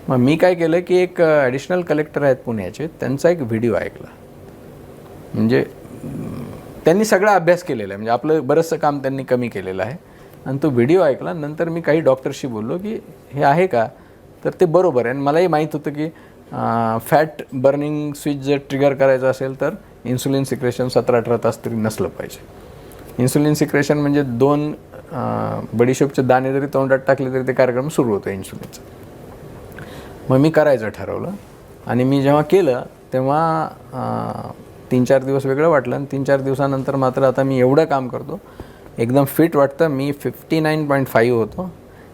मग मी काय केलं की एक ॲडिशनल कलेक्टर आहेत पुण्याचे, त्यांचा एक व्हिडिओ ऐकला. म्हणजे त्यांनी सगळा अभ्यास केलेला आहे, म्हणजे आपलं बरंचसं काम त्यांनी कमी केलेलं आहे. आणि तो व्हिडिओ ऐकला. नंतर मी काही डॉक्टरशी बोललो की हे आहे का, तर ते बरोबर आहे. आणि मलाही माहीत होतं की फॅट बर्निंग स्विच जर ट्रिगर करायचं असेल तर इन्सुलिन सिक्रेशन 17-18 तास तरी नसलं पाहिजे. इन्सुलिन सिक्रेशन म्हणजे 2 बडीशोपचे दाणे जरी तोंडात टाकले तरी ते कार्यक्रम सुरू होतो इन्सुलिनचा. मग मी करायचं ठरवलं. आणि मी जेव्हा केलं तेव्हा 3-4 दिवस वेगळं वाटलं. आणि 3-4 दिवसानंतर मात्र आता मी एवढं काम करतो, एकदम फिट वाटतं. मी 59.5 होतो,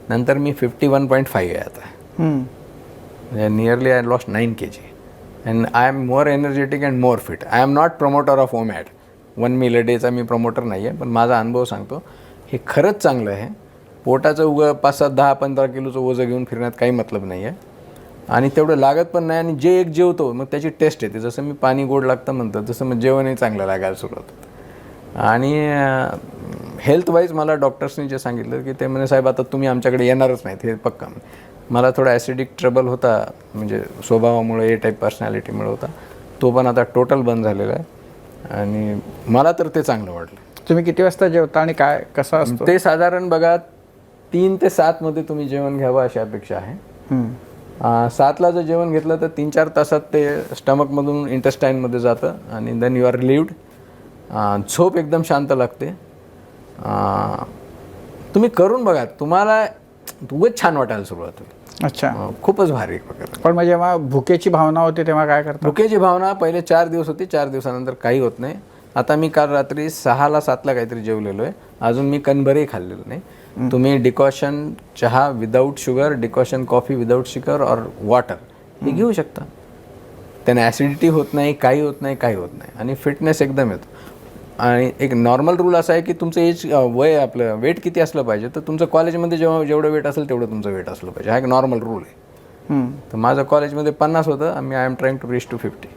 नंतर मी 51.5 आहे आता. म्हणजे nearly I lost 9 kg. And I am more energetic and more fit. I am not promoter of OMAD, 1 meal a डेचा मी प्रमोटर नाही आहे. पण माझा अनुभव सांगतो, हे खरंच चांगलं आहे. पोटाचं 5-7, 10-15 किलोचं ओझं घेऊन फिरण्यात काही मतलब नाही आहे. आणि तेवढं लागत पण नाही. आणि जे एक जेवतो मग त्याची टेस्ट येते. जसं मी पाणी गोड लागतं म्हणतो तसं मग जेवणही चांगलं लागायला सुरू होतं. आणि हेल्थवाईज मला डॉक्टर्सनी जे सांगितलं की ते म्हणे साहेब आता तुम्ही आमच्याकडे येणारच नाहीत, हे पक्का. मला थोडा ॲसिडिक ट्रबल होता, म्हणजे स्वभावामुळे ए टाईप पर्सनॅलिटीमुळे होता. तो पण आता टोटल बंद झालेला आहे. आणि मला तर ते चांगलं वाटलं. तुम्ही किती वाजता जेवता आणि काय कसं असतं ते? साधारण बघा 3 ते 7 मध्ये तुम्ही जेवण घ्यावं अशी अपेक्षा आहे. 7ला जर जेवण घेतलं तर 3-4 तासात ते स्टमकमधून इंटेस्टाईनमध्ये जातं आणि देन यू आर रिलीव्ड. झोप एकदम शांत लागते. तुम्ही करून बघा, तुम्हाला उगाच छान वाटायला सुरुवात होईल. अच्छा, खूपच भारी वगैरे. पण मग जेव्हा भुकेची भावना होते तेव्हा काय करता? भुकेची भावना पहिले 4 दिवस होती, 4 दिवसानंतर काही होत नाही. आता मी काल रात्री 6ला-7ला काहीतरी जेवलेलो आहे, अजून मी कणभरही खाल्लेलं नाही. तुम्ही डिकॉशन चहा without sugar, decoction coffee without sugar और वॉटर हे घेऊ शकता. त्याने ॲसिडिटी होत नाही, काही होत नाही, काही होत नाही. आणि फिटनेस एकदम येतो. आणि एक नॉर्मल रूल असा आहे की तुमचं एज वय आपलं वेट किती असलं पाहिजे, तर तुमचं कॉलेजमध्ये जेवढं वेट असेल तेवढं तुमचं वेट असलं पाहिजे. हा एक नॉर्मल रूल आहे. तर माझं कॉलेजमध्ये 50 होतं, I am trying to reach to 50.